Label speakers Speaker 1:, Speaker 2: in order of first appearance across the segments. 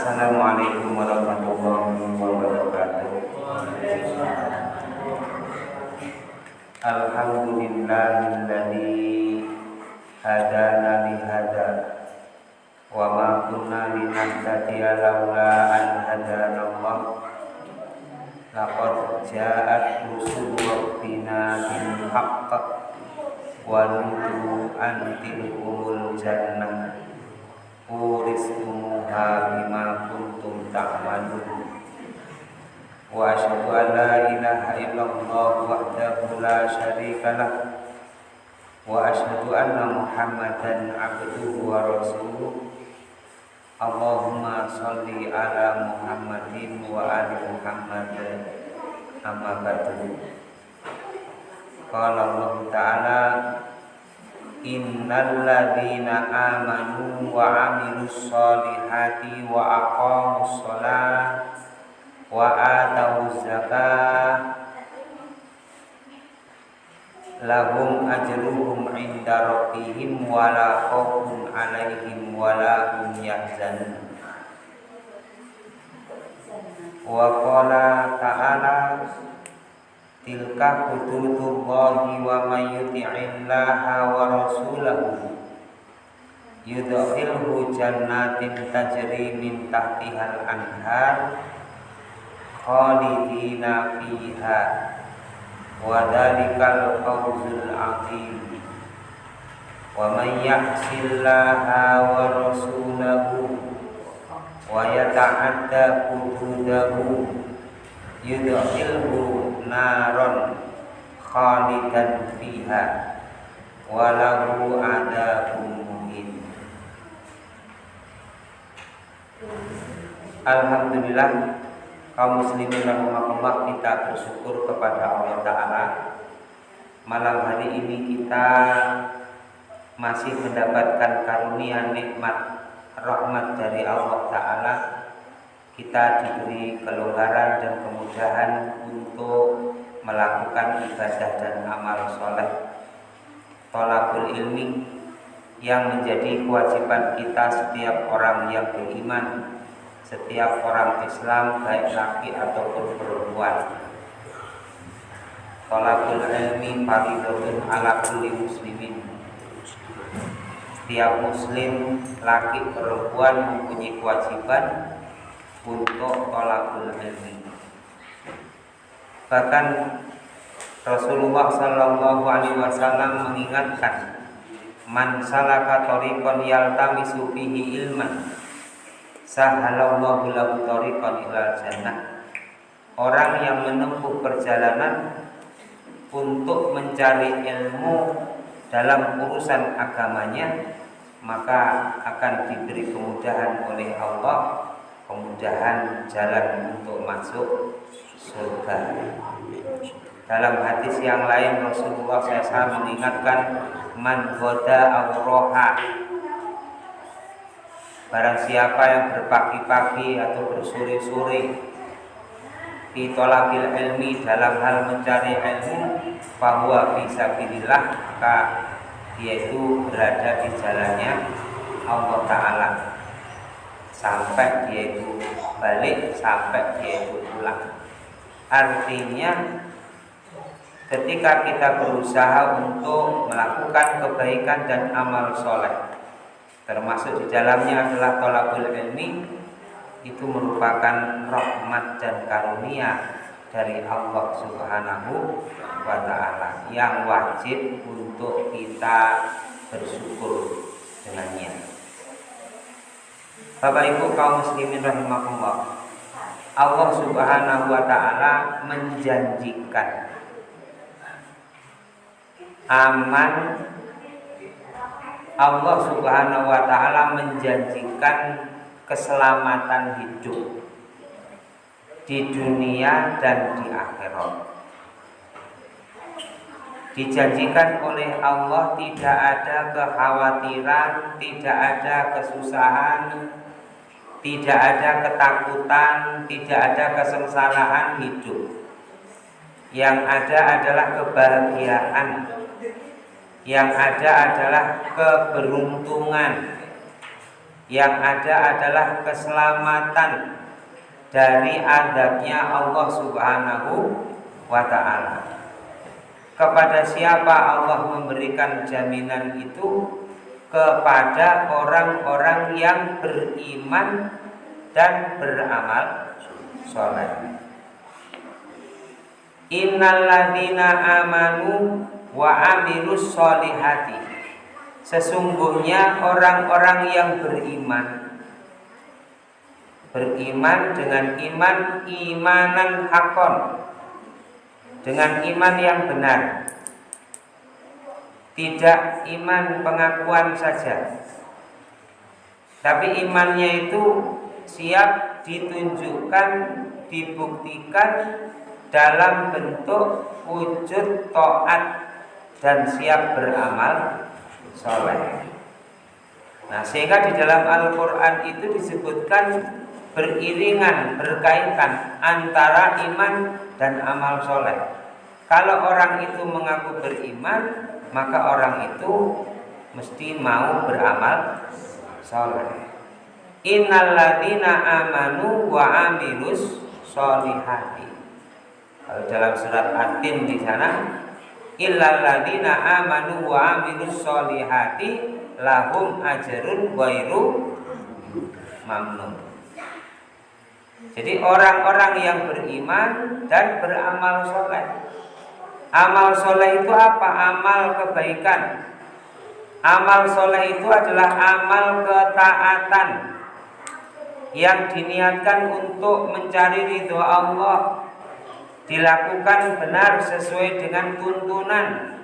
Speaker 1: Assalamualaikum warahmatullahi wabarakatuh. Alhamdulillahilladzi hadana lihada wa ma kunna linahtadiya laula an hadanallah. Laqad ja'at rusulu rabbina bil haqq wa nudu an tilkumul jannah uristumuha bima kuntum ta'malun. Wa asyhadu an la ilaha illallah wahdahu la syarika lah wa asyhadu anna Muhammadan abduhu wa rasuluh. Allahumma sholli ala Muhammadin wa ali Muhammad. Amma ba'du. Qala Allah Ta'ala, innal ladzina amanu wa 'amilus sholihati wa aqamus shalah wa atawuz zakah lahum ajruhum 'inda rabbihim wa la khaufun 'alaihim wa la hum yahzanun. Wa qala ta'ala, tilka hududullahi wa may yuti'illaha wa rasulahu yudkhilhu jannatin tajri min tahtihal anhar khalidina fiha wa dzalikal fawzul 'azim. Wa may ya'sillaha wa rasulahu wa yata'adda hududahu yudkhilhu naron khalidan fiha wa lahu adzabun muhin. Alhamdulillah, kaum muslimin rahimakumullah, kita bersyukur kepada Allah Ta'ala. Malam hari ini kita masih mendapatkan karunia nikmat rahmat dari Allah Ta'ala. Kita diberi kelonggaran dan kemudahan untuk melakukan ibadah dan amal soleh. Thalabul ilmi yang menjadi kewajiban kita setiap orang yang beriman, setiap orang Islam, baik laki ataupun perempuan. Thalabul ilmi fardhun ala kulli muslimin. Setiap muslim, laki perempuan, mempunyai kewajiban untuk thalabul ilmi. Bahkan Rasulullah sallallahu alaihi wasallam mengingatkan, man salaka thariqan yaltamisu fihi ilman sahalallahu lahu thariqan ilal jannah. Orang yang menempuh perjalanan untuk mencari ilmu dalam urusan agamanya, maka akan diberi kemudahan oleh Allah, kemudahan jalan untuk masuk surga. Dalam hadis yang lain Rasulullah SAW mengingatkan, man ghoda awroha, barang siapa yang berpagi-pagi atau bersore-sore fi thalabil ilmi, dalam hal mencari ilmu, bahwa fisabilillah, maka dia itu berada di jalannya Allah Ta'ala sampai dia itu balik, sampai dia itu pulang. Artinya ketika kita berusaha untuk melakukan kebaikan dan amal soleh, termasuk di dalamnya adalah thalabul ilmi, itu merupakan rahmat dan karunia dari Allah Subhanahu wa Ta'ala yang wajib untuk kita bersyukur dengannya. Bapak Ibu kaum muslimin rahimakumullah, Allah Subhanahu wa Ta'ala menjanjikan aman. Allah Subhanahu wa Ta'ala menjanjikan keselamatan hidup di dunia dan di akhirat. Dijanjikan oleh Allah tidak ada kekhawatiran, tidak ada kesusahan, tidak ada ketakutan, tidak ada kesengsaraan hidup. Yang ada adalah kebahagiaan, yang ada adalah keberuntungan, Yang ada adalah keselamatan dari azabnya Allah Subhanahu wa ta'ala. Kepada siapa Allah memberikan jaminan itu? Kepada orang-orang yang beriman dan beramal soleh. Innalladzina amanu wa amilus solihati. Sesungguhnya orang-orang yang beriman dengan imanan hakon, dengan iman yang benar, tidak iman pengakuan saja, tapi imannya itu siap ditunjukkan, dibuktikan dalam bentuk wujud taat dan siap beramal soleh. Nah, sehingga di dalam Al-Quran itu disebutkan beriringan, berkaitan antara iman dan amal soleh. Kalau orang itu mengaku beriman, maka orang itu mesti mau beramal soleh. Innalladzina amanu wa amilus solihati. Kalau dalam surat At-Tin di sana, illalladzina amanu wa amilus solihati lahum ajrun ghairu mamnun. Jadi orang-orang yang beriman dan beramal soleh. Amal soleh itu apa? Amal kebaikan. Amal soleh itu adalah amal ketaatan yang diniatkan untuk mencari ridho Allah, dilakukan benar sesuai dengan tuntunan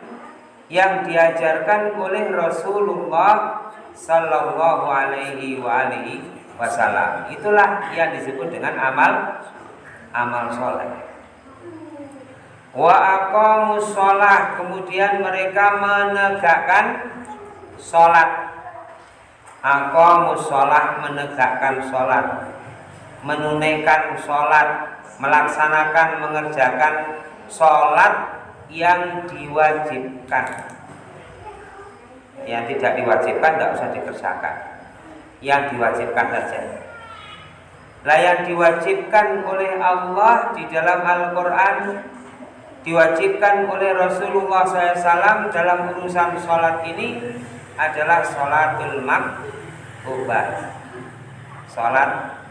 Speaker 1: yang diajarkan oleh Rasulullah Sallallahu Alaihi Wasallam. Itulah yang disebut dengan amal soleh. Wa aqamus sholah, kemudian mereka menegakkan sholat. Aqamus sholah, menegakkan sholat, menunaikan sholat, melaksanakan, mengerjakan sholat yang diwajibkan. Yang tidak diwajibkan tidak usah dikerjakan, yang diwajibkan saja. Lah yang diwajibkan oleh Allah di dalam Al-Quran, diwajibkan oleh Rasulullah SAW dalam urusan sholat ini adalah sholatul maktubah, sholat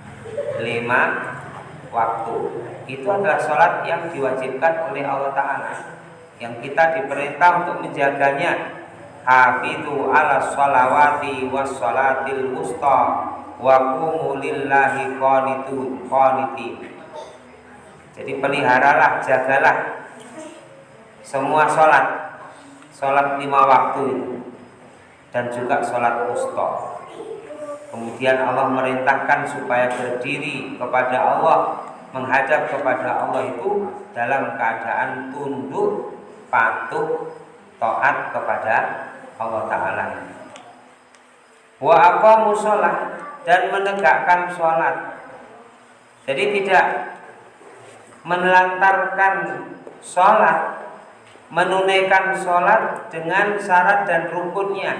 Speaker 1: 5 waktu. Itu adalah sholat yang diwajibkan oleh Allah Ta'ala, yang kita diperintah untuk menjaganya. Hafidhu ala sholawati was sholatil wusta wa qumu lillahi qanitin. Jadi peliharalah, jagalah semua sholat 5 waktu itu, dan juga sholat wusta. Kemudian Allah merintahkan supaya berdiri kepada Allah, menghadap kepada Allah itu dalam keadaan tunduk, patuh, taat kepada Allah Ta'ala. Wa aqamus sholah, dan menegakkan sholat. Jadi tidak menelantarkan sholat, menunaikan sholat dengan syarat dan rukunnya.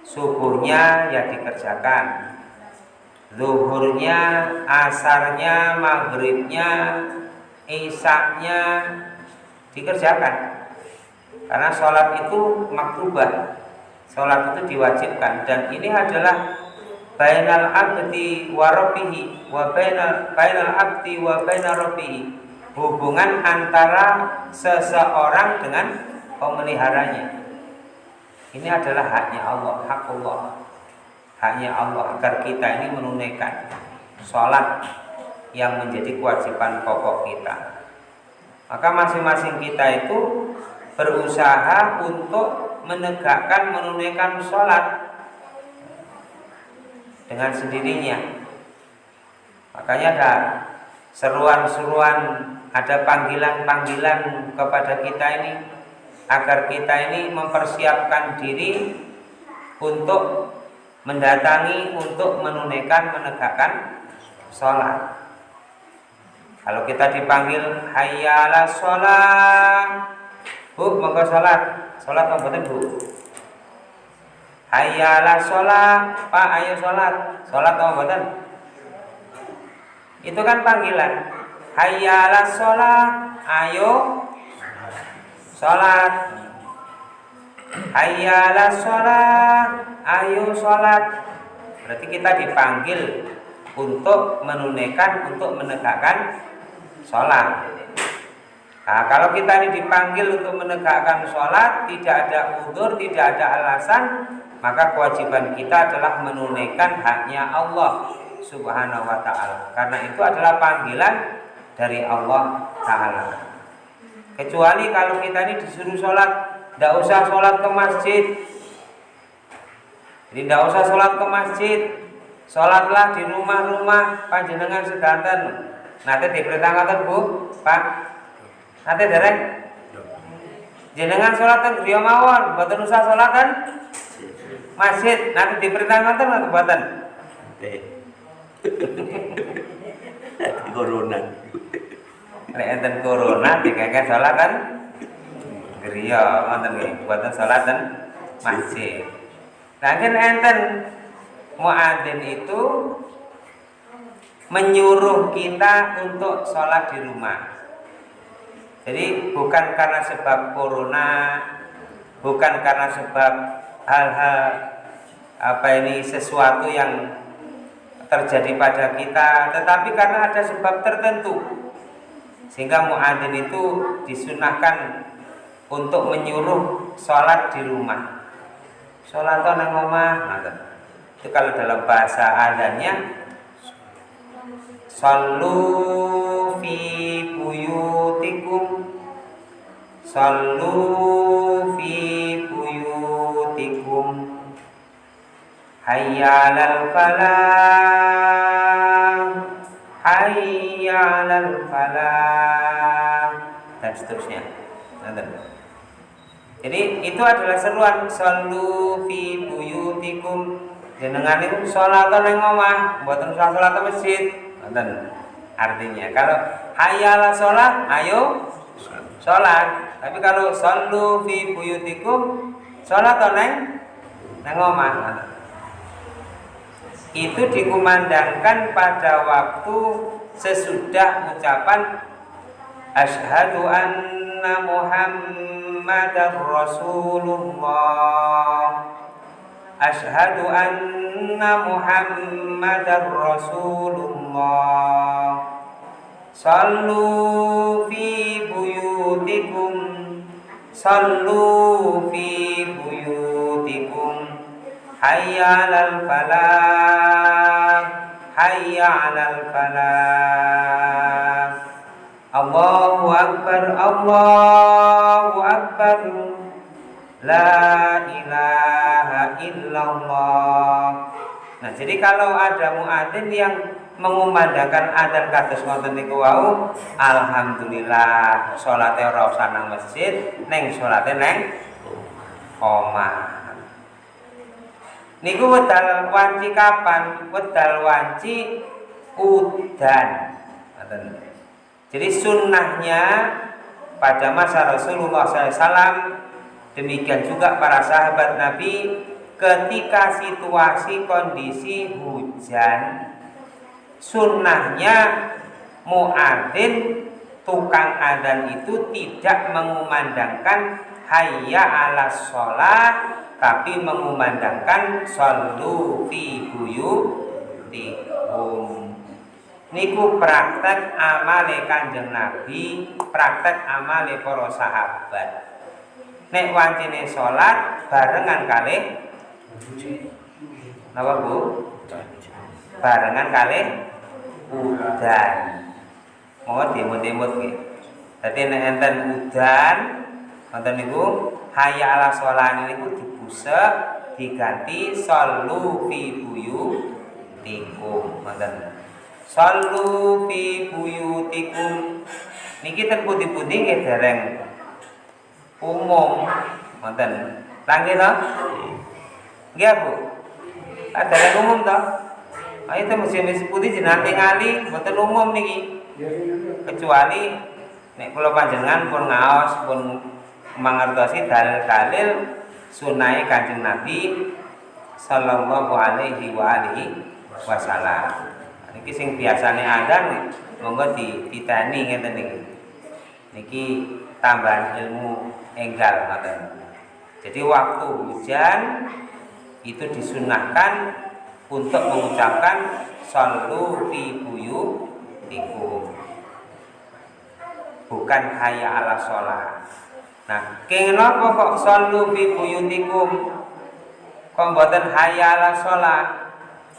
Speaker 1: Subuhnya ya dikerjakan, zuhurnya, asarnya, maghribnya, isaknya dikerjakan. Karena sholat itu maktubah, sholat itu diwajibkan, dan ini adalah bainal abdi wa rabbihi wa bainal abdi wa bainar rabbihi, hubungan antara seseorang dengan pemeliharanya. Ini adalah haknya Allah, hakullah, haknya Allah agar kita ini menunaikan sholat yang menjadi kewajiban pokok kita. Maka masing-masing kita itu berusaha untuk menegakkan, menunaikan sholat dengan sendirinya. Makanya ada seruan-seruan, ada panggilan-panggilan kepada kita ini, agar kita ini mempersiapkan diri untuk mendatangi, untuk menunaikan, menegakkan sholat. Kalau kita dipanggil hayya 'alas sholat, bu, monggo sholat, sholat apa betul bu? Hayya 'alas shalah, Pak ayo salat. Salat apa mboten? Itu kan panggilan. Hayya 'alas shalah, ayo salat. Hayya 'alas shalah, ayo salat. Berarti kita dipanggil untuk menunaikan, untuk menegakkan sholat. Nah, kalau kita ini dipanggil untuk menegakkan sholat, tidak ada udzur, tidak ada alasan, maka kewajiban kita adalah menunaikan haknya Allah Subhanahu wa ta'ala. Karena itu adalah panggilan dari Allah Ta'ala. Kecuali kalau kita ini disuruh sholat, tidak usah sholat ke masjid. Jadi tidak usah sholat ke masjid, sholatlah di rumah-rumah panjenengan sedanten. Nanti diperintahkan Bu, Pak. Nanti dereng jenengan sholat teng griya mawon, mboten usah sholat kan masjid. Nanti diperintahkan atau mboten?
Speaker 2: Corona.
Speaker 1: Nek enten corona dikeke sholat kan griya ngoten nggih, mboten sholat ten masjid. Nah, enten muadzin itu menyuruh kita untuk sholat di rumah. Jadi bukan karena sebab corona, bukan karena sebab hal-hal sesuatu yang terjadi pada kita, tetapi karena ada sebab tertentu. Sehingga muadzin itu disunahkan untuk menyuruh sholat di rumah. Sholat nang omah, itu kalau dalam bahasa adanya sallu fi buyutikum, sallu fi buyutikum, hayya 'alal falah, hayya 'alal falah, dan seterusnya. Jadi itu adalah seruan sallu fi buyutikum. Jenengan itu sholat nang omah, mboten usah sholat ke masjid. Artinya kalau hayya 'alas shalah, ayo sholat. Tapi kalau sallu fi buyutikum, sholat nang omah. Itu dikumandangkan pada waktu sesudah ucapan asyhadu anna Muhammadar Rasulullah, asyhadu anna Muhammadar Rasulullah, sallu fi buyutikum, sallu fi buyutikum, hayya 'alal falah, hayya 'alal falah, Allahu akbar, Allahu akbar, la ilaha illallah. Nah, jadi kalau ada muadzin yang mengumandangkan adzan kados wonten niku wau, alhamdulillah salate ora usah nang masjid, ning salate nang omah. Niku wedal wanci kapan? Wedal wanci udan. Jadi sunnahnya pada masa Rasulullah SAW, demikian juga para sahabat Nabi, ketika situasi kondisi hujan, sunnahnya muadzin tukang adzan itu tidak mengumandangkan hayya 'alas shalah, tapi mengumandangkan sallu fi buyutikum. Niku praktek amale Kanjeng Nabi, praktek amale para sahabat. Nek wancine salat barengan kalih napa Bu? Barengan kalih udan. Mau demut-demut nggih. Dadi nek enten udan wonten niku hayya 'alas shalah niku dibusek diganti sallu fi buyutikum. Wonten sallu fi buyutikum niki ten pundi-pundi nggih dereng umum wonten. Nggih to? Nggih Bu. Dereng umum to? Ayo te mesti putih jenengan tingali mboten umum niki. Kecuali nek kula panjenengan pun ngaos pun mangertosi dalil-dalil sunahe Kanjeng Nabi sallallahu alaihi wasallam. Niki sing biasane adzan monggo dititeni ngeten niki. Niki tambahan ilmu enggal ngoten. Jadi waktu hujan itu disunahkan untuk mengucapkan shollu fi buyutikum, bukan hayya ala sholat. Nah, kenapa kok shollu fi buyutikum kok mboten hayya ala sholat?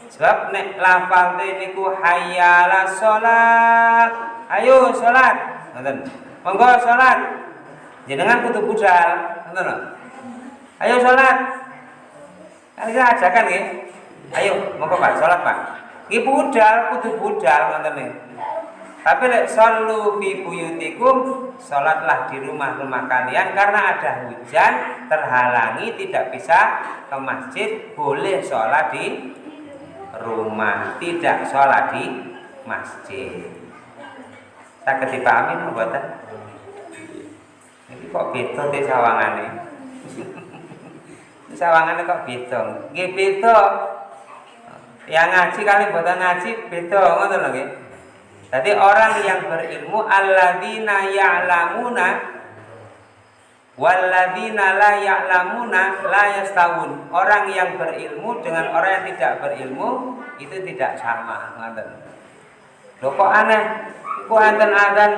Speaker 1: Sebab nek lafal niku hayya ala sholat, ayo sholat, ngoten. Monggo sholat. Jenengan kudu budal, ngoten lho. Ayo sholat. Kita ajakan nggih. Ayo, monggo Pak, sholat Pak. Nggih budal, kudu budal ngoten niku. Tapi lek shollu fi buyutikum, sholatlah di rumah-rumah kalian karena ada hujan, terhalangi tidak bisa ke masjid, boleh sholat di rumah, tidak sholat di masjid. Saged dipahami mboten? Ini kok beda te sawangane. Sawangane kok beda. Nggih beda. Yang ngaji kali mboten ngaji beda ngoten lho nggih. Jadi orang yang berilmu alladzina ya'lamuna walladzina la ya'lamuna la yastawun. Orang yang berilmu dengan orang yang tidak berilmu itu tidak sama, ngoten. Lho kok aneh? Kok enten adzan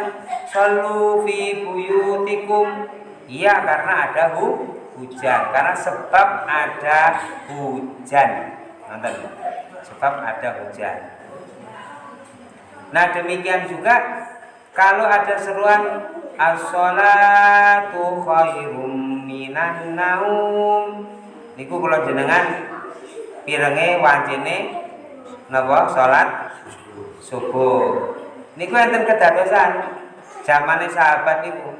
Speaker 1: shollu fi buyutikum? Iya, karena ada hujan, karena sebab ada hujan. Ngoten. Sebab ada hujan. Nah, demikian juga kalau ada seruan as-sholatu khairum minan naum, niku kula jenengan pirenge wancine napa salat subuh. Niku enten kedadosan zamane sahabat niku.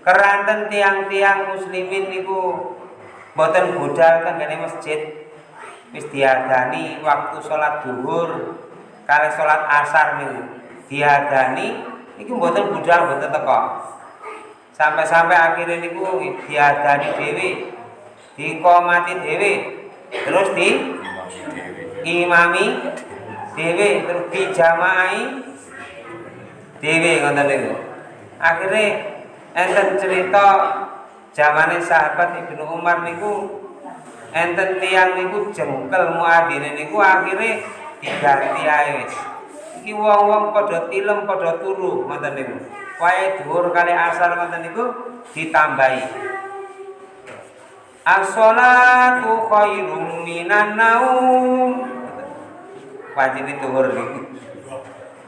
Speaker 1: Keranten tiang-tiang muslimin niku boten budal tenggene masjid. Wis diadani waktu salat zuhur kali salat asar niku diadani niku mboten budal mboten teko. Sampai-sampai akhirnya niku diadani dhewe, diqomati dhewe, terus di imami dhewe, terus dijamaai dhewe ngoten niku. Akhirnya enten cerita zamane sahabat Ibnu Umar niku enten tiyang niku jengkel muadzine niku akhirnya diganti ae wis. Iki wong-wong padha tilem padha turu ngoten niku. Wae dhuwur kali asar ngoten niku ditambahi. As-sholatu khairum minan naum. Wajine dhuwur niku.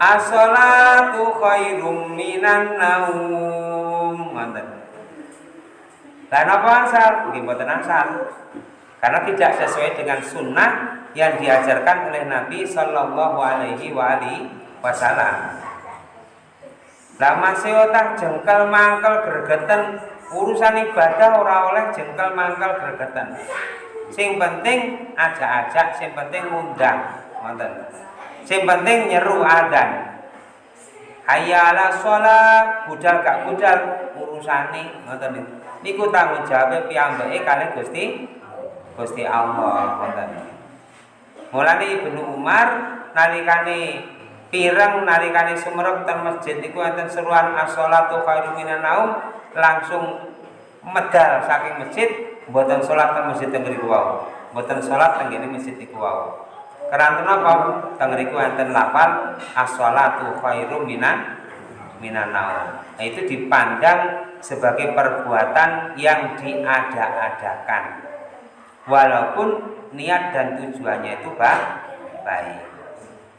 Speaker 1: As-sholatu khairum minan naum. Ngoten. Lah napa asal? Nggih mboten asal. Karena tidak sesuai dengan sunnah yang diajarkan oleh Nabi Sallallahu Alaihi Wasallam. Lah masih otak jengkel mangkel gregeten urusan ibadah ora oleh jengkel mangkel gregeten. Sing penting ajak-ajak, sing penting ngundang, ngoten. Sing penting nyeru adzan. Hayya 'alas shalah, budal gak budal urusane ngoten niku. Niku tanggung jawab piyambake kalih Gusti Allah ngoten. Mulane Ibnu Umar nalikane pireng nalikane sumerep teng masjid niku enten seruan as-sholatu khairum minan naum, langsung medal saking masjid mboten salat teng masjid teng mriku wau. Mboten salat teng ngene masjid niku wau. Keranten apa? Teng mriku enten lafal as-sholatu khairum minan naum. Nah, itu dipandang sebagai perbuatan yang diada-adakan. Walaupun niat dan tujuannya itu baik.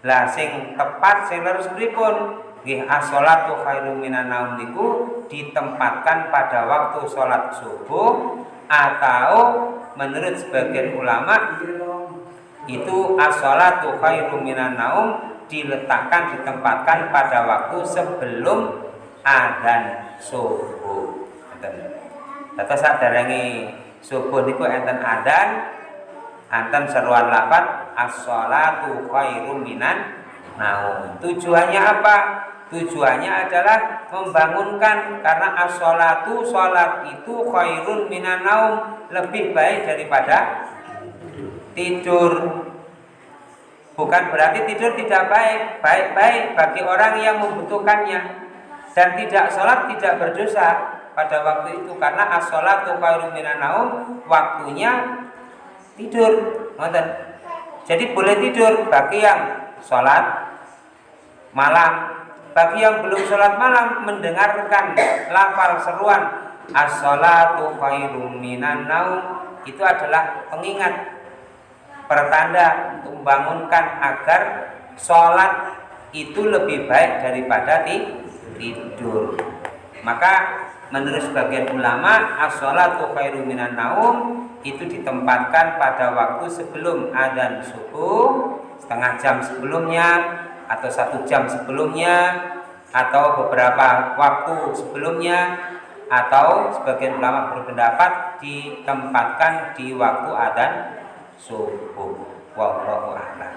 Speaker 1: Lah sing tepat sing leres pripun? Nggih as-sholatu khairum minan naum niku ditempatkan pada waktu sholat subuh, atau menurut sebagian ulama itu as-sholatu khairum minan naum ditempatkan pada waktu sebelum adzan subuh. Terus saderenge subuh niku enten adzan, enten seruan lafaz as-sholatu khairum minan naum. Tujuannya apa? Tujuannya adalah membangunkan, karena as-sholatu, sholat itu khairun minan naum, lebih baik daripada tidur. Bukan berarti tidur tidak baik, baik-baik bagi orang yang membutuhkannya. Dan tidak sholat tidak berdosa pada waktu itu, karena as-sholatu khairum minan naum, waktunya tidur. Jadi boleh tidur bagi yang sholat malam. Bagi yang belum sholat malam, mendengarkan lafal seruan as-sholatu khairum minan naum, itu adalah pengingat, pertanda untuk membangunkan agar sholat itu lebih baik daripada tidur. Maka menurut sebagian ulama, as-sholatu khairum minan naum itu ditempatkan pada waktu sebelum adzan subuh, setengah jam sebelumnya, atau 1 jam sebelumnya, atau beberapa waktu sebelumnya, atau sebagian ulama berpendapat ditempatkan di waktu adzan subuh. Wallahu a'lam.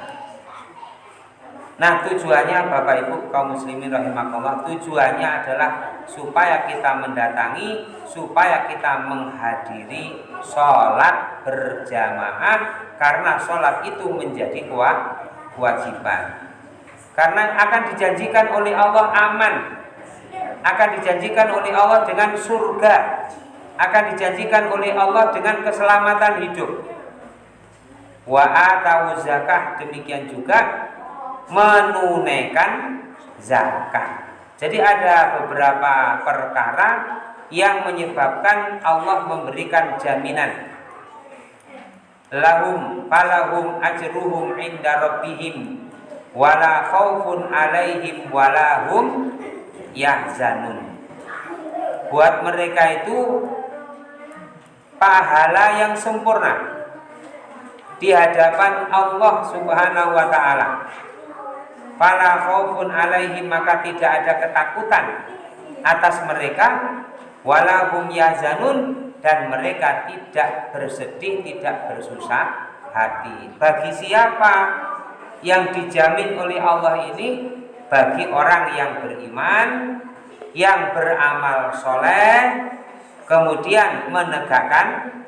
Speaker 1: Nah, tujuannya Bapak Ibu kaum muslimin rahimakumullah, tujuannya adalah supaya kita mendatangi, supaya kita menghadiri sholat berjamaah, karena sholat itu menjadi kewajiban. Karena akan dijanjikan oleh Allah aman, akan dijanjikan oleh Allah dengan surga, akan dijanjikan oleh Allah dengan keselamatan hidup. Wa atau zakah, demikian juga menunaikan zakat. Jadi ada beberapa perkara yang menyebabkan Allah memberikan jaminan. Lahum falahum ajruhum inda rabbihim wala khaufun alaihim wala hum yahzanun. Buat mereka itu pahala yang sempurna di hadapan Allah Subhanahu wa taala. Fala khaufun alaihim, maka tidak ada ketakutan atas mereka, wala hum yahzanun, dan mereka tidak bersedih, tidak bersusah hati. Bagi siapa yang dijamin oleh Allah ini? Bagi orang yang beriman, yang beramal soleh, kemudian menegakkan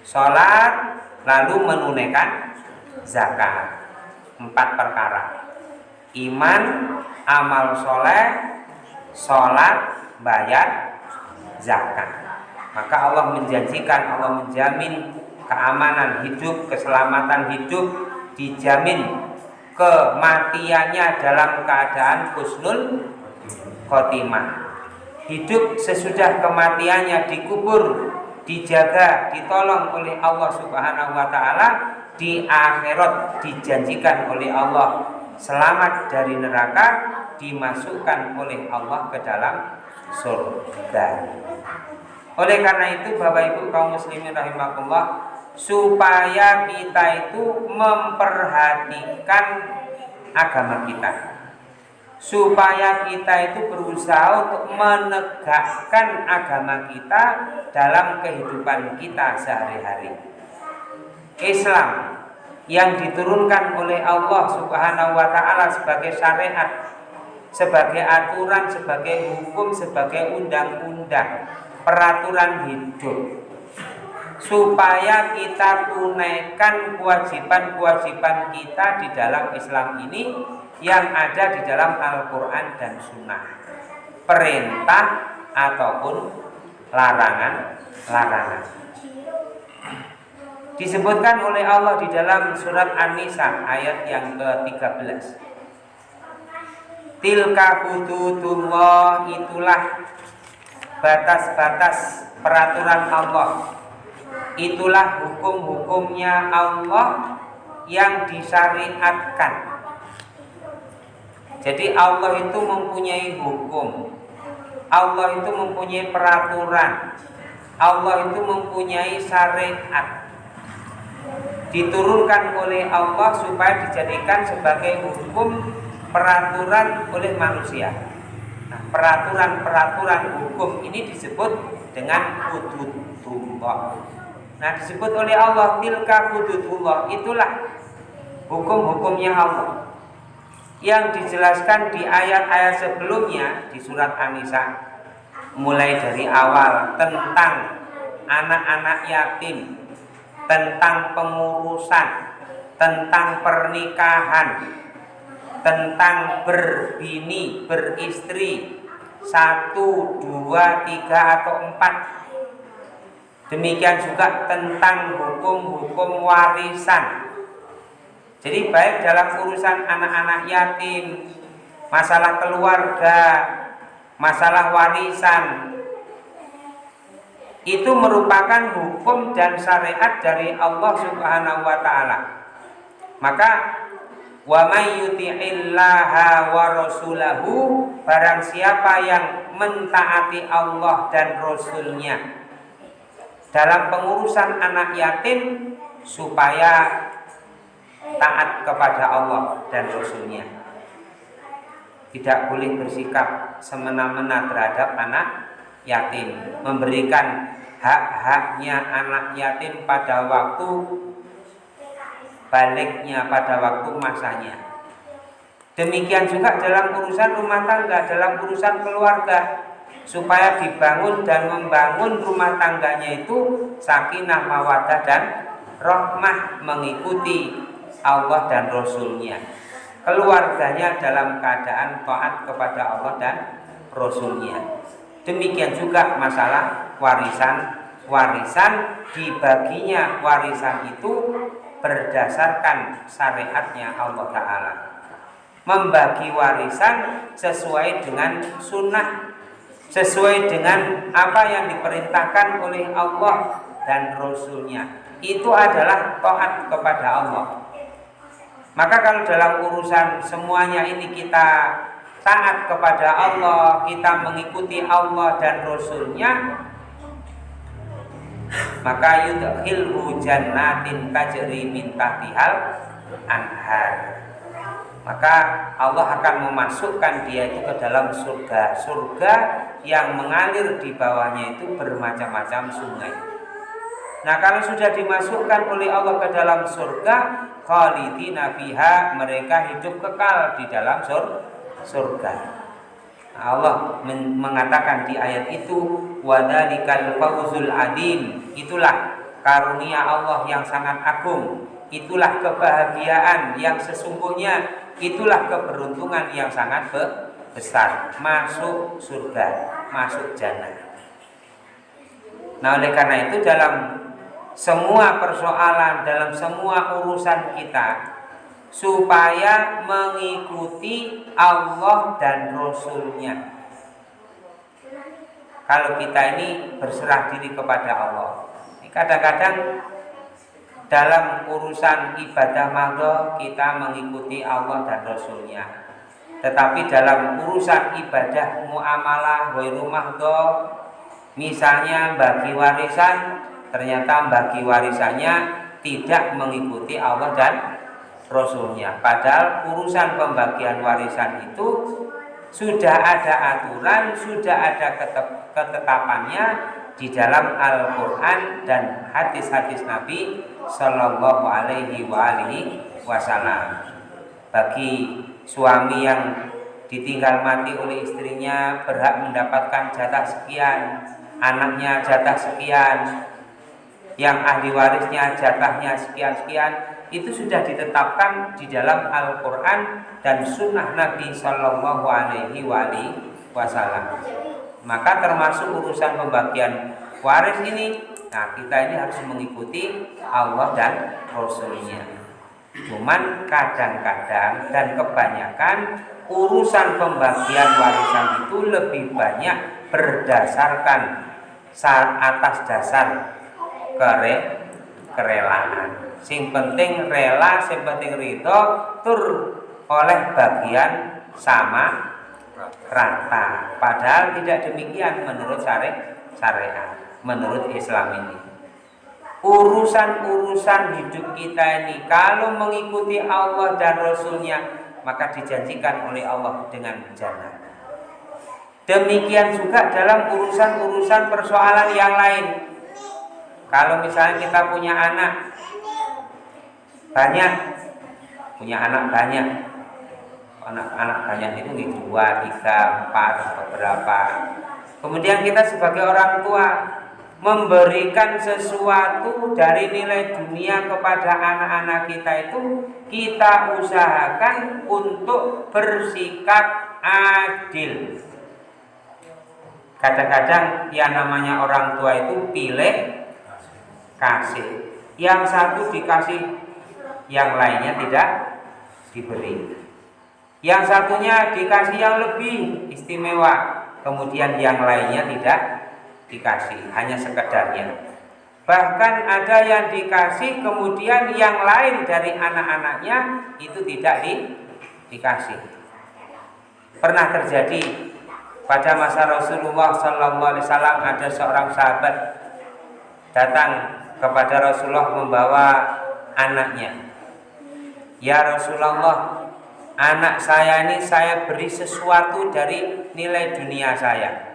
Speaker 1: sholat, lalu menunaikan zakat. 4 perkara: iman, amal soleh, sholat, bayar zakat. Maka Allah menjanjikan, Allah menjamin keamanan hidup, keselamatan hidup, dijamin kematiannya dalam keadaan husnul khotimah. Hidup sesudah kematiannya dikubur, dijaga, ditolong oleh Allah Subhanahu wa taala. Di akhirat dijanjikan oleh Allah selamat dari neraka, dimasukkan oleh Allah ke dalam surga. Oleh karena itu Bapak Ibu kaum muslimin rahimakumullah, supaya kita itu memperhatikan agama kita, supaya kita itu berusaha untuk menegakkan agama kita dalam kehidupan kita sehari-hari. Islam yang diturunkan oleh Allah Subhanahu wa taala sebagai syariat, sebagai aturan, sebagai hukum, sebagai undang-undang, peraturan hidup, supaya kita tunaikan kewajiban-kewajiban kita di dalam Islam ini yang ada di dalam Al-Quran dan Sunnah, perintah ataupun larangan. Disebutkan oleh Allah di dalam surat An-Nisa ayat yang ke-13. Tilka hududullah, itulah batas-batas peraturan Allah, itulah hukum-hukumnya Allah yang disyariatkan. Jadi Allah itu mempunyai hukum, Allah itu mempunyai peraturan, Allah itu mempunyai syariat, diturunkan oleh Allah supaya dijadikan sebagai hukum, peraturan oleh manusia. Nah, peraturan-peraturan hukum ini disebut dengan hududullah. Nah, disebut oleh Allah tilka hududullah, itulah hukum-hukumnya Allah yang dijelaskan di ayat-ayat sebelumnya di surat An-Nisa, mulai dari awal tentang anak-anak yatim, tentang pengurusan, tentang pernikahan, tentang berbini, beristri, 1, 2, 3 atau 4. Demikian juga tentang hukum-hukum warisan. Jadi baik dalam urusan anak-anak yatim, masalah keluarga, masalah warisan, itu merupakan hukum dan syariat dari Allah Subhanahu wa taala. Maka wa may yuti'illaha wa rasulahu, barang siapa yang mentaati Allah dan Rasulnya dalam pengurusan anak yatim, supaya taat kepada Allah dan Rasulnya, tidak boleh bersikap semena-mena terhadap anak yatim, memberikan hak-haknya anak yatim pada waktu baliknya, pada waktu masanya. Demikian juga dalam urusan rumah tangga, dalam urusan keluarga, supaya dibangun dan membangun rumah tangganya itu sakinah, mawaddah dan rahmah, mengikuti Allah dan Rasulnya. Keluarganya dalam keadaan taat kepada Allah dan Rasulnya. Demikian juga masalah warisan. Warisan, dibaginya warisan itu berdasarkan syariatnya Allah Ta'ala. Membagi warisan sesuai dengan sunnah, sesuai dengan apa yang diperintahkan oleh Allah dan Rasulnya. Itu adalah taat kepada Allah. Maka kalau dalam urusan semuanya ini kita taat kepada Allah, kita mengikuti Allah dan Rasulnya, maka yudkhilhu jannatin tajri min tahtihal anhar. Maka Allah akan memasukkan dia itu ke dalam surga. Surga yang mengalir di bawahnya itu bermacam-macam sungai. Nah, kalau sudah dimasukkan oleh Allah ke dalam surga, khalidina fiha, mereka hidup kekal di dalam surga. Nah, Allah mengatakan di ayat itu, wadzalikal fawzul adzim, itulah karunia Allah yang sangat agung, itulah kebahagiaan yang sesungguhnya, itulah keberuntungan yang sangat besar, masuk surga, masuk jannah. Nah, oleh karena itu dalam semua persoalan, dalam semua urusan kita, supaya mengikuti Allah dan Rasulnya. Kalau kita ini berserah diri kepada Allah, kadang-kadang dalam urusan ibadah mahdoh kita mengikuti Allah dan Rasulnya, tetapi dalam urusan ibadah muamalah ghairu mahdoh, misalnya bagi warisan, ternyata bagi warisannya tidak mengikuti Allah dan Rasulnya. Padahal urusan pembagian warisan itu sudah ada aturan, sudah ada ketetapannya di dalam Al-Quran dan hadis-hadis Nabi Sallallahu Alaihi Wasallam. Bagi suami yang ditinggal mati oleh istrinya berhak mendapatkan jatah sekian, anaknya jatah sekian, yang ahli warisnya jatahnya sekian-sekian. Itu sudah ditetapkan di dalam Al-Quran dan sunnah Nabi Sallallahu Alaihi Wasallam. Maka termasuk urusan pembagian waris ini, nah kita ini harus mengikuti Allah dan Rasulnya. Cuman kadang-kadang dan kebanyakan urusan pembagian warisan itu lebih banyak berdasarkan atas dasar kerelaan. Sing penting rela, sing penting ridho, tur oleh bagian sama rata. Padahal tidak demikian menurut syariat, menurut Islam ini. Urusan-urusan hidup kita ini kalau mengikuti Allah dan Rasulnya, maka dijanjikan oleh Allah dengan jannah. Demikian juga dalam urusan-urusan persoalan yang lain. Kalau misalnya kita punya anak banyak, anak banyak itu 2, 3, 4 atau berapa. Kemudian kita sebagai orang tua memberikan sesuatu dari nilai dunia kepada anak-anak kita itu kita usahakan untuk bersikap adil. Kadang-kadang yang namanya orang tua itu pilih kasih. Yang satu dikasih, yang lainnya tidak diberi. Yang satunya dikasih yang lebih istimewa, kemudian yang lainnya tidak dikasih, hanya sekedarnya. Bahkan ada yang dikasih kemudian yang lain dari anak-anaknya itu tidak dikasih. Pernah terjadi pada masa Rasulullah SAW, ada seorang sahabat datang kepada Rasulullah membawa anaknya. Ya Rasulullah, anak saya ini saya beri sesuatu dari nilai dunia saya.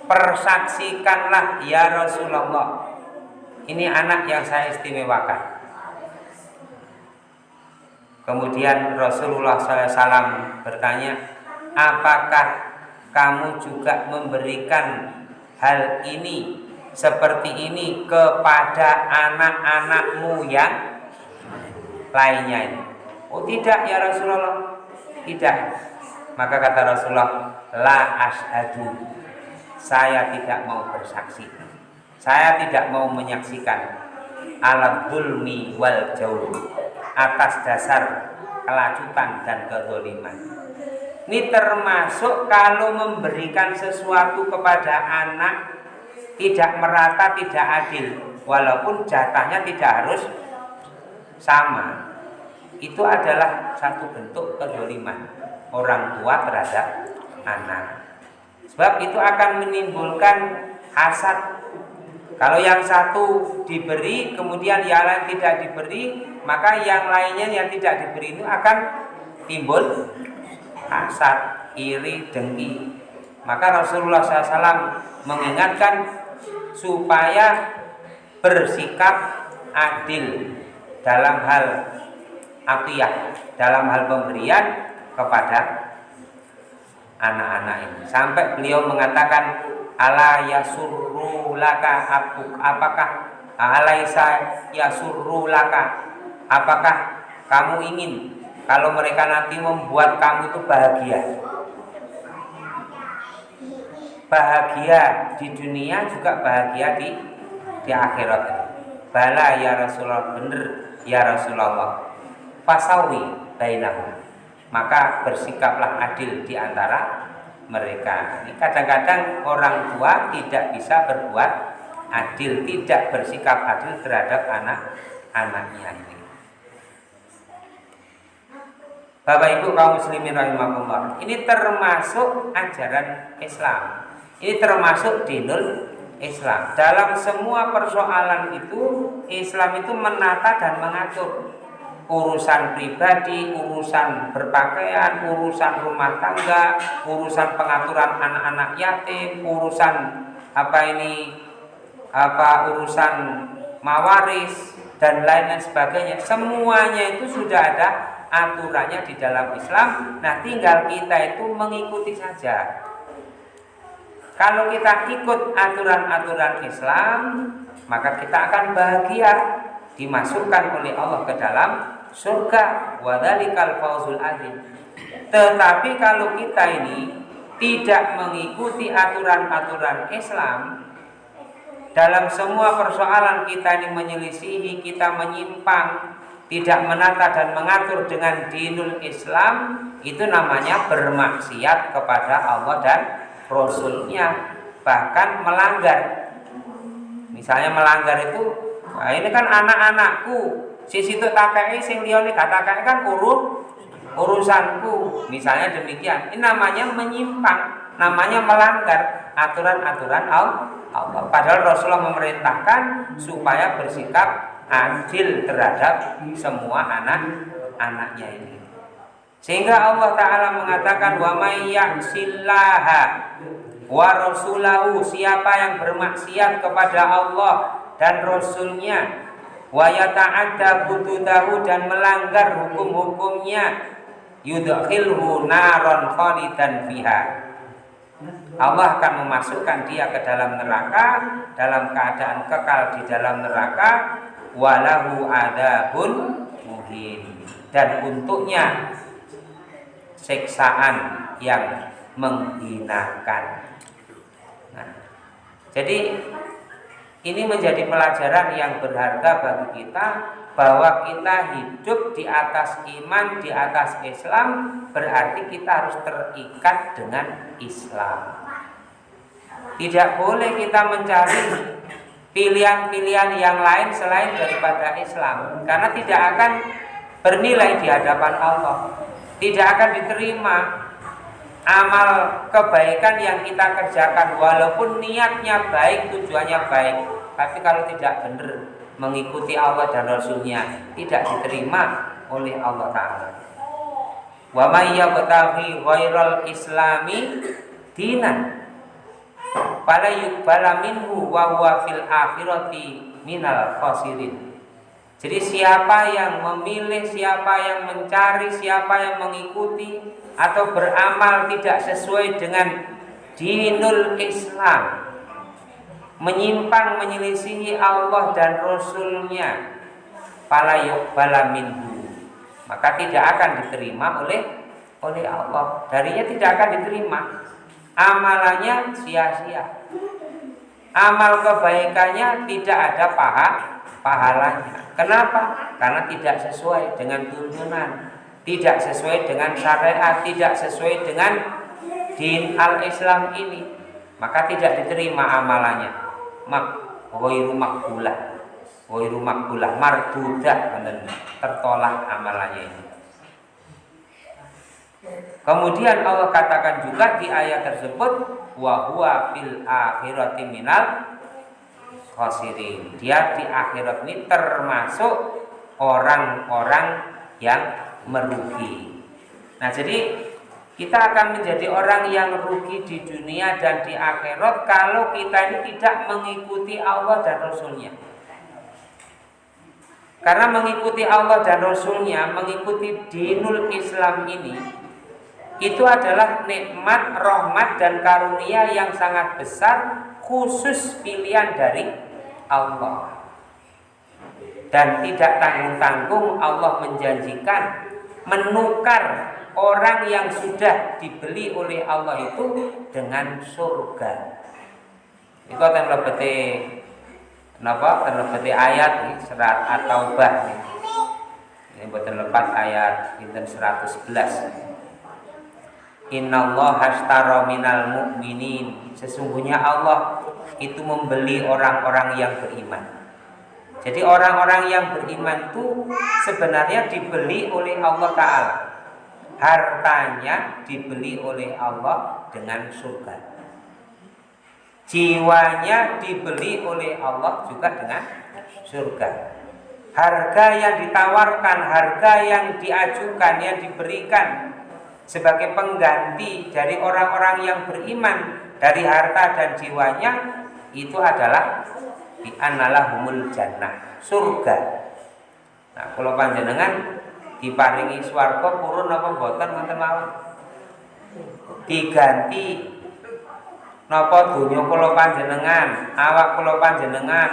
Speaker 1: Persaksikanlah ya Rasulullah, ini anak yang saya istimewakan. Kemudian Rasulullah SAW bertanya, apakah kamu juga memberikan hal ini seperti ini kepada anak-anakmu yang lainnya ini? Oh tidak ya Rasulullah, tidak. Maka kata Rasulullah, la ashadu, saya tidak mau bersaksi, saya tidak mau menyaksikan ala zulmi wal jaur, atas dasar kelacutan dan kezaliman. Ini termasuk kalau memberikan sesuatu kepada anak tidak merata, tidak adil, walaupun jatahnya tidak harus sama. Itu adalah satu bentuk kezaliman orang tua terhadap anak. Sebab itu akan menimbulkan hasad. Kalau yang satu diberi kemudian yang lain tidak diberi, maka yang lainnya yang tidak diberi itu akan timbul hasad, iri, dengki. Maka Rasulullah SAW mengingatkan supaya bersikap adil dalam hal atiyah, dalam hal pemberian kepada anak-anak ini. Sampai beliau mengatakan, ala yasurru laka, apakah alaisa yasurru laka, apakah kamu ingin kalau mereka nanti membuat kamu itu bahagia? Bahagia di dunia juga bahagia di akhirat. Bala ya Rasulullah, benar ya Rasulullah. Fasawi bainahum, maka bersikaplah adil di antara mereka. Ini kadang-kadang orang tua tidak bisa berbuat adil, tidak bersikap adil terhadap anak-anaknya ini. Bapak Ibu kaum muslimin rahimakumullah, ini termasuk ajaran Islam. Ini termasuk dinul Islam. Dalam semua persoalan itu Islam itu menata dan mengatur. Urusan pribadi, urusan berpakaian, urusan rumah tangga, urusan pengaturan anak-anak yatim, urusan urusan mawaris dan lain sebagainya. Semuanya itu sudah ada aturannya di dalam Islam. Nah, tinggal kita itu mengikuti saja. Kalau kita ikut aturan-aturan Islam, maka kita akan bahagia, dimasukkan oleh Allah ke dalam surga, wadzalikal fawzul adzim. Tetapi kalau kita ini tidak mengikuti aturan-aturan Islam, dalam semua persoalan kita ini menyelisihi, kita menyimpang, tidak menata dan mengatur dengan dinul Islam, itu namanya bermaksiat kepada Allah dan Rasulnya, bahkan melanggar. Misalnya melanggar itu, nah ini kan anak-anakku, sisi itu takai, sing liya gak takai kan urusanku. Misalnya demikian. Ini namanya menyimpang, namanya melanggar aturan-aturan Allah. Padahal Rasulullah memerintahkan supaya bersikap adil terhadap semua anak-anaknya ini. Sehingga Allah Ta'ala mengatakan, wa may ya'sillaha wa rasulahu, siapa yang bermaksiat kepada Allah dan Rasulnya, wa yata'adda hududahu, dan melanggar hukum-hukumnya, yudkhilhu naron khalidan fiha, Allah akan memasukkan dia ke dalam neraka dalam keadaan kekal di dalam neraka, walahu adzabun muhin, dan untuknya siksaan yang menghinakan. Nah, jadi ini menjadi pelajaran yang berharga bagi kita, bahwa kita hidup di atas iman, di atas Islam, berarti kita harus terikat dengan Islam. Tidak boleh kita mencari pilihan-pilihan yang lain selain daripada Islam, karena tidak akan bernilai di hadapan Allah. Tidak akan diterima amal kebaikan yang kita kerjakan, walaupun niatnya baik, tujuannya baik, tapi kalau tidak benar mengikuti Allah dan Rasulnya, tidak diterima oleh Allah Ta'ala. Wa may yabtaghi ghairal islami dinan fala yuqbala minhu wa huwa fil akhirati minal khasirin. Jadi siapa yang memilih, siapa yang mencari, siapa yang mengikuti atau beramal tidak sesuai dengan dinul Islam, menyimpang menyelisihi Allah dan Rasulnya, fala yuqbala minhu, maka tidak akan diterima oleh Allah. Darinya tidak akan diterima. Amalannya sia-sia. Amal kebaikannya tidak ada pahalanya. Kenapa? Karena tidak sesuai dengan tuntunan, tidak sesuai dengan syariat, tidak sesuai dengan din al-Islam ini, maka tidak diterima amalannya. Ghairu makbulah, mardudah, tertolak amalannya ini. Kemudian Allah katakan juga di ayat tersebut, wa huwa fil akhirati minal khasirin. Dia di akhirat ini termasuk orang-orang yang merugi. Nah, jadi kita akan menjadi orang yang rugi di dunia dan di akhirat kalau kita ini tidak mengikuti Allah dan Rasulnya. Karena mengikuti Allah dan Rasulnya, mengikuti dinul Islam ini, itu adalah nikmat, rahmat, dan karunia yang sangat besar, khusus pilihan dari Allah. Dan tidak tanggung-tanggung Allah menjanjikan menukar orang yang sudah dibeli oleh Allah itu dengan surga. Itu yang lebeti ayat surat At-Taubah. Ini betul lepat ayat 111. Innallaha ashtara minal mu'minin, sesungguhnya Allah itu membeli orang-orang yang beriman. Jadi orang-orang yang beriman itu sebenarnya dibeli oleh Allah Ta'ala. Hartanya dibeli oleh Allah dengan surga. Jiwanya dibeli oleh Allah juga dengan surga. Harga yang ditawarkan, harga yang diajukan, yang diberikan sebagai pengganti dari orang-orang yang beriman dari harta dan jiwanya, itu adalah bi annalahumul jannah, surga. Nah, kalau panjenengan diparingi swarga purun apa mboten ngoten mawon? Diganti napa donya kula panjenengan, awak kula panjenengan,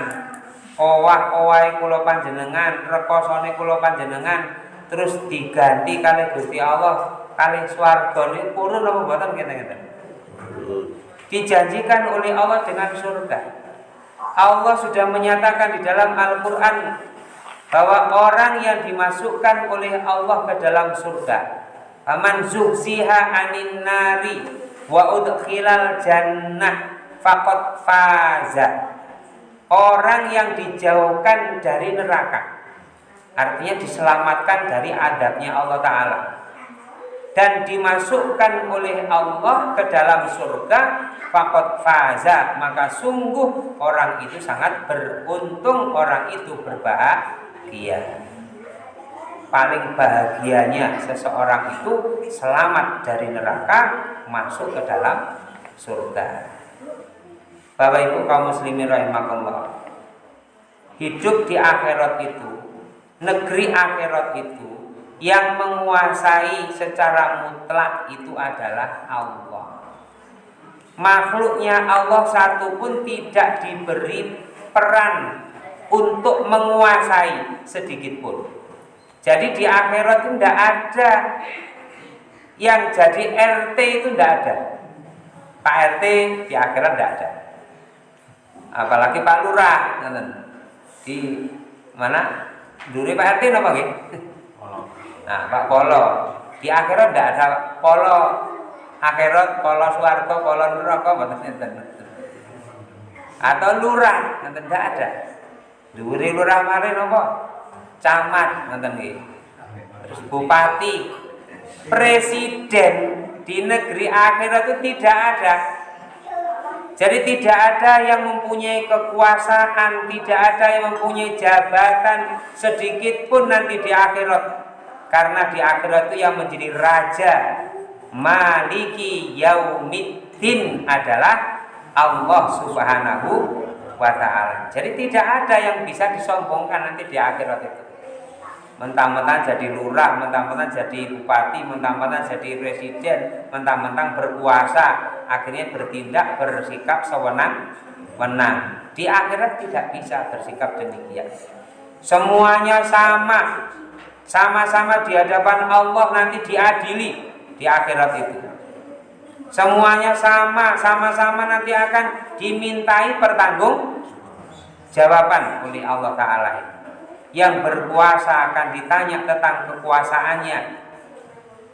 Speaker 1: owah-owahe kula panjenengan, rekosane kula panjenengan, terus diganti kali Gusti Allah kali swarga niku purun apa mboten ngeten-ngeten? Dijanjikan oleh Allah dengan surga. Allah sudah menyatakan di dalam Al-Qur'an bahwa orang yang dimasukkan oleh Allah ke dalam surga, faman zuhziha 'anil nari wa udkhilal jannah faqad faza. Orang yang dijauhkan dari neraka, artinya diselamatkan dari adabnya Allah Ta'ala, dan dimasukkan oleh Allah ke dalam surga, faqad faza, maka sungguh orang itu sangat beruntung, orang itu berbahagia. Paling bahagianya seseorang itu selamat dari neraka, masuk ke dalam surga. Bapak Ibu kaum muslimin rahimakumullah, hidup di akhirat itu, negeri akhirat itu, yang menguasai secara mutlak itu adalah Allah. makhluknya Allah satu pun tidak diberi peran untuk menguasai sedikit pun. Jadi di akhirat itu tidak ada yang jadi RT, itu tidak ada. Pak RT di akhirat tidak ada. Apalagi Pak Lurah, di mana? Dulu Pak RT apa nggih? Nah, Pak Polo. Di akhirat tidak ada polo. Akhirat polo swarga, polo neraka mboten. Atau lurah, nanti tidak ada. Duri lurah mari napa? Camat, nanti nggih. Terus bupati, presiden di negeri akhirat itu tidak ada. Jadi tidak ada yang mempunyai kekuasaan, tidak ada yang mempunyai jabatan sedikit pun nanti di akhirat. Karena di akhirat itu yang menjadi raja, Maliki Yaumiddin adalah Allah Subhanahu wa ta'ala. Jadi tidak ada yang bisa disombongkan nanti di akhirat itu. Mentang-mentang jadi lurah, mentang-mentang jadi bupati, mentang-mentang jadi presiden, mentang-mentang berkuasa, akhirnya bertindak, bersikap sewenang-wenang. Di akhirat tidak bisa bersikap demikian. Semuanya sama, sama-sama di hadapan Allah nanti diadili di akhirat itu. Semuanya sama, sama-sama nanti akan dimintai pertanggungjawaban oleh Allah Ta'ala. Yang berkuasa akan ditanya tentang kekuasaannya,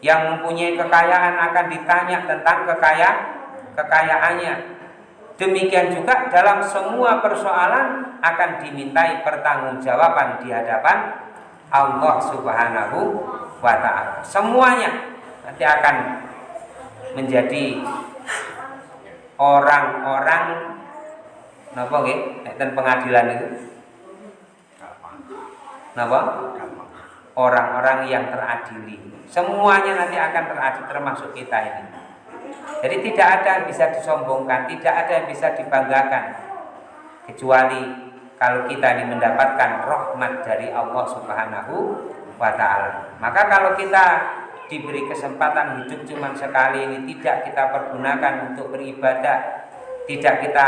Speaker 1: yang mempunyai kekayaan akan ditanya tentang kekayaannya. Demikian juga dalam semua persoalan akan dimintai pertanggungjawaban di hadapan Allah Subhanahu wa ta'ala. Semuanya nanti akan menjadi orang-orang napa nggih enten pengadilan itu napa? Orang-orang yang teradili. Semuanya nanti akan teradili, termasuk kita ini. Jadi tidak ada yang bisa disombongkan, tidak ada yang bisa dibanggakan, kecuali kalau kita ini mendapatkan rahmat dari Allah Subhanahu wa ta'ala. Maka kalau kita diberi kesempatan hidup cuma sekali ini, tidak kita pergunakan untuk beribadah, tidak kita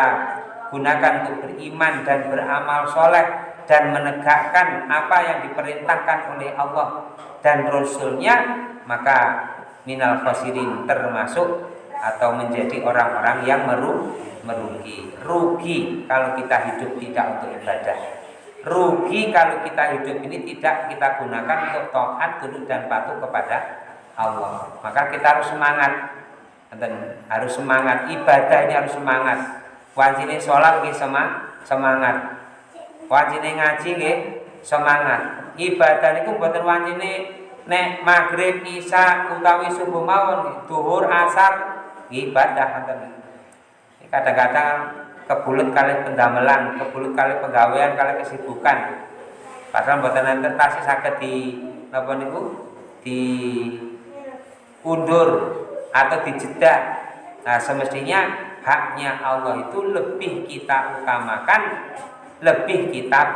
Speaker 1: gunakan untuk beriman dan beramal soleh dan menegakkan apa yang diperintahkan oleh Allah dan Rasul-Nya, maka minal khasirin, termasuk atau menjadi orang-orang yang merugi. Rugi kalau kita hidup tidak untuk ibadah. Rugi kalau kita hidup ini tidak kita gunakan untuk taat, tunduk dan patuh kepada Allah. Maka kita harus semangat. Harus semangat ibadah ini, harus semangat. Wajibnya sholat nggih semangat. Wajibnya ngaji nggih semangat. Ibadah niku mboten wajibnya nek maghrib, isya utawi subuh mawon, duhur, asar ibadah. Kadang-kadang kebulut kali pendamelan, kebulut kali penggawean, kali kesibukan. Padahal mboten enten tasih saged di napa niku diundur atau dijeda. Nah, semestinya haknya Allah itu lebih kita utamakan, lebih kita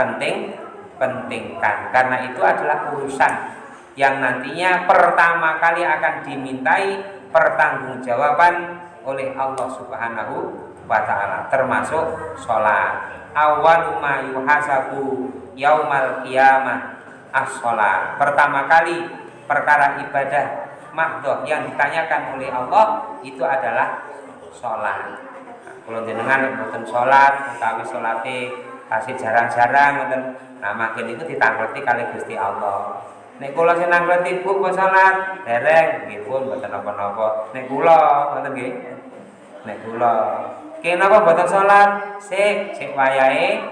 Speaker 1: pentingkan, karena itu adalah urusan yang nantinya pertama kali akan dimintai pertanggungjawaban oleh Allah Subhanahu wa ta'ala, termasuk sholat. Awwalu ma yuhasabu yaumal qiyamah as-sholat. Pertama kali perkara ibadah mahdoh yang ditanyakan oleh Allah itu adalah sholat. Kalau jenengan mboten sholat, utawi sholate kasih jarang-jarang ngoten, nah makin itu ditangkleti kali Gusti Allah. Nek kula sing nangkleti Bu sholat, dereng nggih pun mboten napa-napa. Nek kula ngoten nggih. Nek kula kenapa mboten sholat? Sik wayahe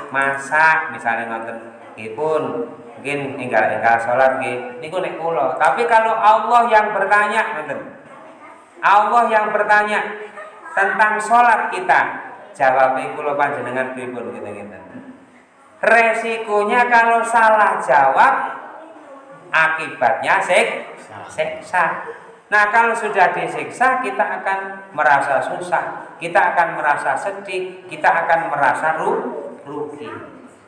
Speaker 1: masak misalnya ngoten. Nggih pun mungkin enggal sholat nggih niku nek kula. Tapi kalau Allah yang bertanya ngoten. Allah yang bertanya tentang sholat kita, jawabnya kula panjenengan pripun gitu. Resikonya kalau salah jawab, akibatnya siksa. Nah, kalau sudah disiksa, kita akan merasa susah, kita akan merasa sedih, kita akan merasa rugi.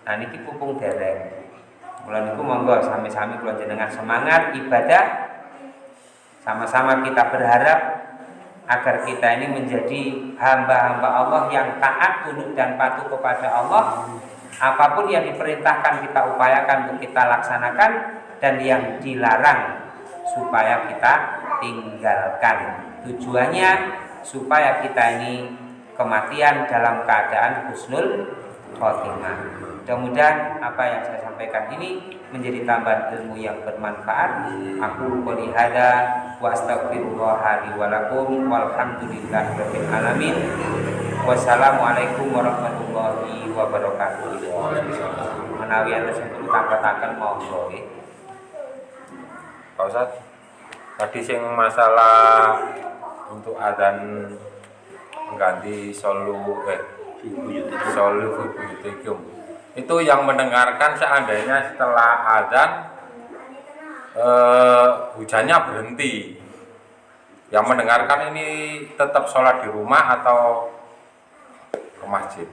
Speaker 1: Nah, niki pupung dereng. Kula niku monggo sami-sami kula jenengan semangat ibadah Sama-sama kita berharap agar kita ini menjadi hamba-hamba Allah yang taat, tunduk dan patuh kepada Allah. Apapun yang diperintahkan kita upayakan untuk kita laksanakan, dan yang dilarang supaya kita tinggalkan. Tujuannya supaya kita ini kematian dalam keadaan husnul khotimah. Mudah-mudahan apa yang saya sampaikan ini menjadi tambahan ilmu yang bermanfaat. Aku qouli hada wa astaghfirullah li wa lakum walhamdulillahirabbil alamin. Wassalamualaikum warahmatullahi wabarakatuh. Menawi enten sing perlu tambah-tambahan monggo nggih.
Speaker 2: Pak Ustaz, tadi sing masalah untuk adzan mengganti solu buyutikum. Itu yang mendengarkan seandainya setelah adzan hujannya berhenti, yang mendengarkan ini tetap sholat di rumah atau ke masjid?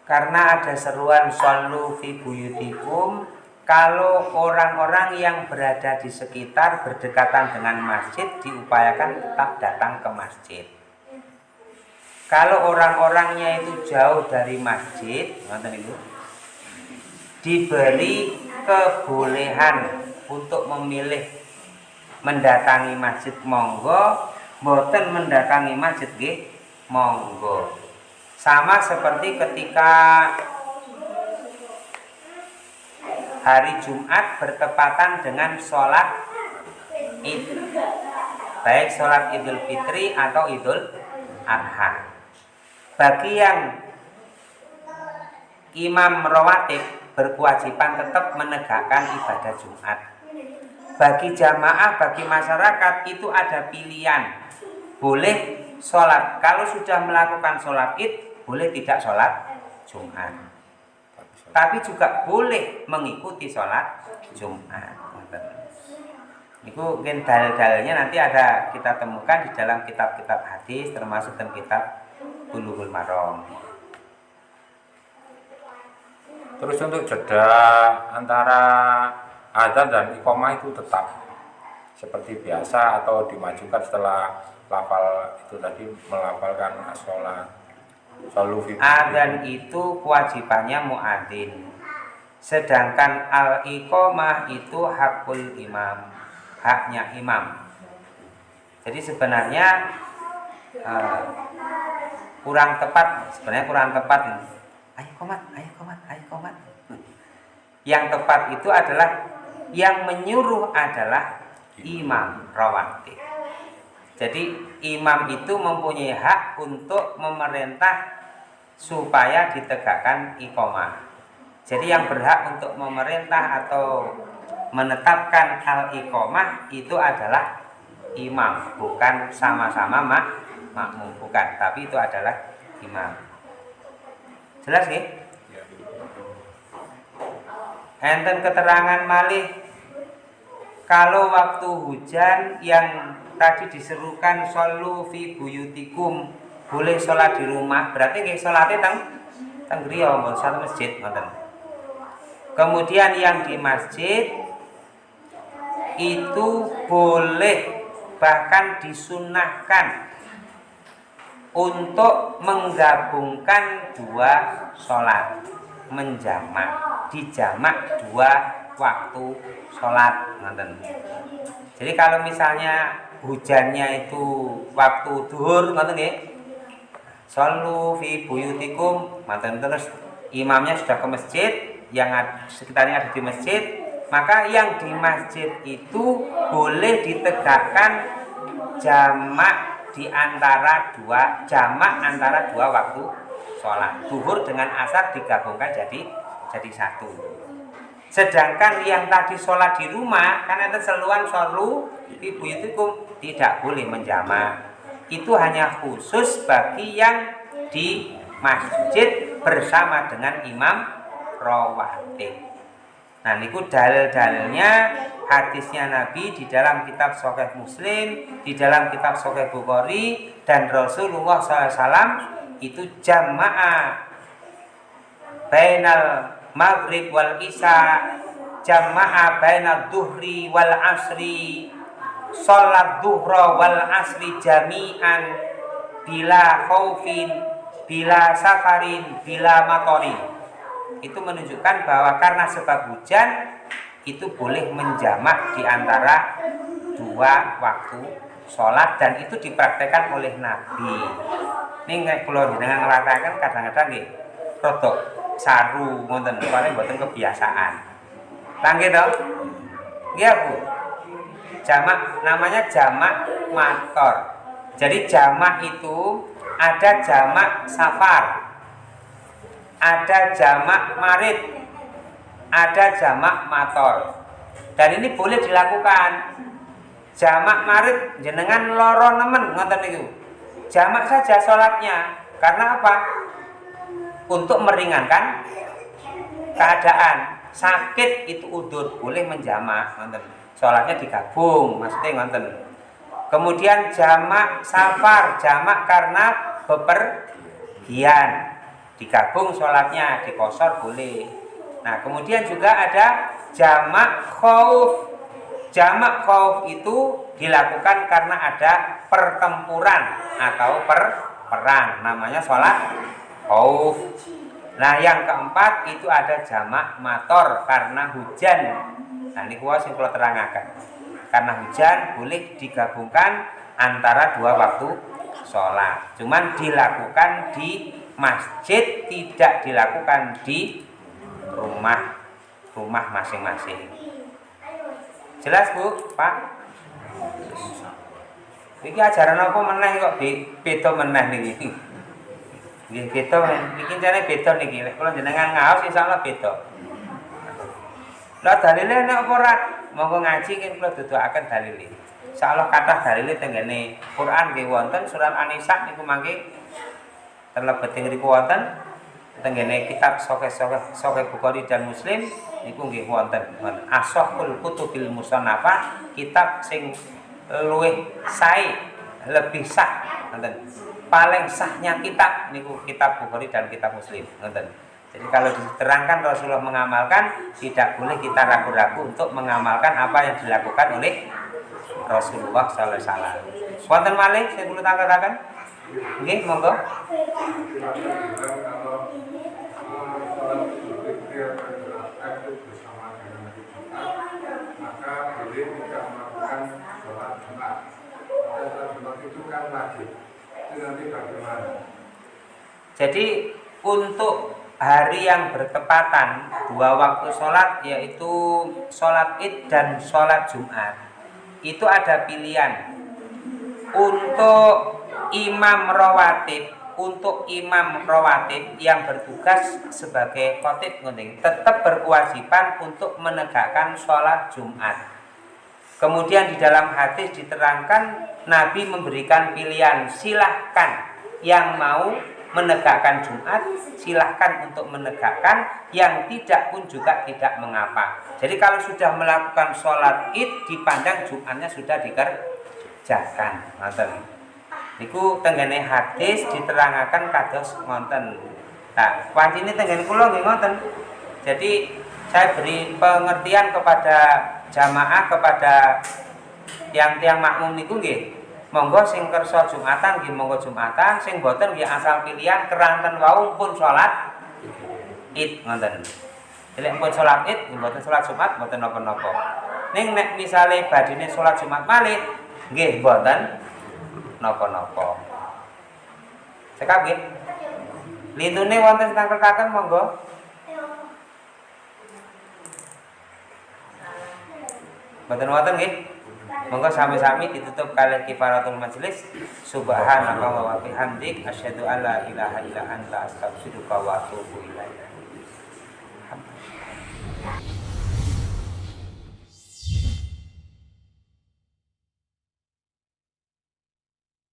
Speaker 1: Karena ada seruan shollu fi buyutikum, kalau orang-orang yang berada di sekitar berdekatan dengan masjid diupayakan tetap datang ke masjid. Kalau orang-orangnya itu jauh dari masjid, diberi kebolehan untuk memilih mendatangi masjid monggo, mboten mendatangi masjid nggih monggo. Sama seperti ketika hari Jumat bertepatan dengan sholat Id, baik sholat Idul Fitri atau Idul Adha. Bagi yang imam rawatib berkewajiban tetap menegakkan ibadah Jumat. Bagi jamaah, bagi masyarakat itu ada pilihan. Boleh sholat, kalau sudah melakukan sholat Id, boleh tidak sholat Jumat. Tapi juga boleh mengikuti sholat Jumat. Itu mungkin dalil-dalilnya nanti ada kita temukan di dalam kitab-kitab hadis, termasuk dalam kitab Bulughul Maram.
Speaker 2: Terus untuk jeda antara adzan dan iqamah itu tetap seperti biasa atau dimajukan setelah lafal itu tadi, melafalkan as-sholat shollu fi
Speaker 1: adzan itu kewajibannya muadzin, sedangkan al-iqamah itu hakul imam, haknya imam. Jadi sebenarnya kurang tepat ini. Ayo komat. Yang tepat itu adalah yang menyuruh adalah imam rawatib. Jadi imam itu mempunyai hak untuk memerintah supaya ditegakkan iqamah. Jadi yang berhak untuk memerintah atau menetapkan al-iqamah itu adalah imam, bukan sama-sama makmum, bukan, tapi itu adalah imam. Jelas nggih? Enten keterangan malih kalau waktu hujan yang tadi diserukan shollu fi buyutikum, boleh sholat di rumah, berarti nggih salate teng griya mboten satu masjid ngoten. Kemudian yang di masjid itu boleh, bahkan disunahkan untuk menggabungkan dua sholat, menjamak, dijamak dua waktu sholat. Jadi kalau misalnya hujannya itu waktu duhur, shollu fi buyutikum, terus imamnya sudah ke masjid, yang sekitarnya ada di masjid, maka yang di masjid itu boleh ditegakkan jamak di antara dua waktu sholat. Zuhur dengan asar digabungkan jadi satu. Sedangkan yang tadi sholat di rumah, karena itu seluan shollu fi buyutikum, tidak boleh menjamak. Itu hanya khusus bagi yang di masjid bersama dengan imam rawatib. Nah, niku dalil-dalilnya hadisnya Nabi di dalam kitab Sahih Muslim, di dalam kitab Sahih Bukhari, dan Rasulullah SAW itu jamaah bainal maghrib wal isya, jamaah bainal duhri wal asri, sholat duhra wal asri jami'an bila khaufin bila safarin bila matori. Itu menunjukkan bahwa karena sebab hujan itu boleh menjamak di antara dua waktu sholat, dan itu dipraktekkan oleh Nabi. Ini kalau jenengan ngelaksakan kadang-kadang nggih rodok saru ngoten, paling mboten kebiasaan. Nggih to? Nggih Bu. Jamak namanya jamak mator. Jadi jamak itu ada jamak safar, ada jamak marid, ada jamak mator. Dan ini boleh dilakukan. Jamak marid jenengan loro nemen ngoten niku. Jamak saja sholatnya. Karena apa? Untuk meringankan keadaan. Sakit itu udur, boleh menjamak ngoten. Sholatnya digabung, maksudnya ngoten. Kemudian jamak safar, jamak karena bepergian, digabung sholatnya, dikosor boleh. Nah, kemudian juga ada jamak khauf. Jamak khauf itu dilakukan karena ada pertempuran atau perang, namanya sholat khauf. Nah, yang keempat itu ada jamak mator karena hujan. Nah, ini kuwi sing kula terangaken. Karena hujan boleh digabungkan antara dua waktu sholat. Cuman dilakukan di masjid, tidak dilakukan di rumah masing-masing. Jelas Bu, Pak? Iki ajaran apa meneh kok beda meneh niki. Nggih beda, iki jane beda niki. Lek kula jenengan ngaos insyaallah beda. Lah dalile nek apa ora? Monggo ngaji nggih kula dudukaken dalile. Insyaallah kathah dalile tenggene Quran nggih wonten surat An-Nisa niku mangke terlebet ngriku wonten tenggene kitab Sahih Bukhari dan Muslim niku nggih wonten Ashahul Kutubil Musannafah, kitab sing luwih sae, lebih sah ngoten. Paling sahnya kitab niku kitab Bukhari dan kitab Muslim ngoten. Jadi kalau diterangkan Rasulullah mengamalkan, tidak boleh kita ragu-ragu untuk mengamalkan apa yang dilakukan oleh Rasulullah sallallahu alaihi wasallam. Wonten malih saya perlu tangkataken? Nggih, monggo.
Speaker 3: Maka boleh tidak melakukan sholat Jumat. Sholat Jumat itu kan wajib. Itu nanti bagaimana?
Speaker 1: Jadi untuk hari yang bertepatan dua waktu sholat, yaitu sholat Id dan sholat Jumat, itu ada pilihan. Untuk imam rawatib yang bertugas sebagai khatib tetap berkewajiban untuk menegakkan sholat Jumat. Kemudian di dalam hadis diterangkan Nabi memberikan pilihan, silahkan yang mau menegakkan Jumat, silahkan untuk menegakkan, yang tidak pun juga tidak mengapa. Jadi kalau sudah melakukan sholat Id, dipandang Jumatnya sudah dikerjakan. Niku tenggene hadis diterangaken kados ngoten. Nah, wancine tenggene kula nggih ngoten. Jadi saya beri pengertian kepada jamaah, kepada tiang-tiang makmum niku nggih. Monggo sing kersa Jumatan nggih monggo Jumatan, sing boten nggih asal pilihan keranten wau pun salat Id ngoten. Jadi pun salat Id, mboten salat Jumat, mboten napa-napa. Ning nek misale badine salat Jumat malih nggih mboten napa-napa. Cekap nggih. Lintune wonten tangketaken monggo. Mboten wonten nggih. Monggo sami-sami ditutup kalih kifaratul majelis. Subhanallah wa bihamdik asyhadu alla ilaha illa anta astaghfiruka wa atubu ilaik.